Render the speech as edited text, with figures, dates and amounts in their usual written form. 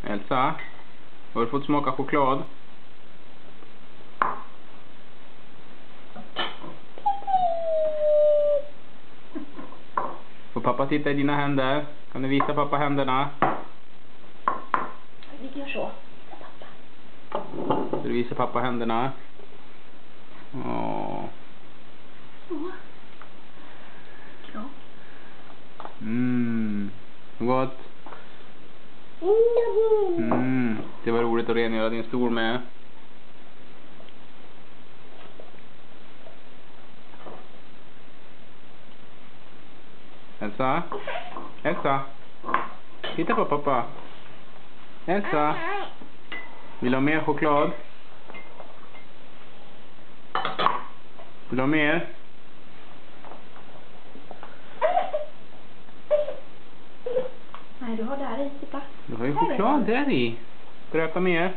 Elsa, har du fått smaka choklad? Får pappa titta i dina händer? Kan du visa pappa händerna? Vi gör så. Ska du visa pappa händerna? Åh. Ja. Gott. Det var roligt att rengöra din stol med. Elsa? Elsa? Titta på pappa. Elsa? Vill du ha mer choklad? Vill du ha mer? Nej, du har där i. Titta. Du har ju choklad där i. Ska du äta mer?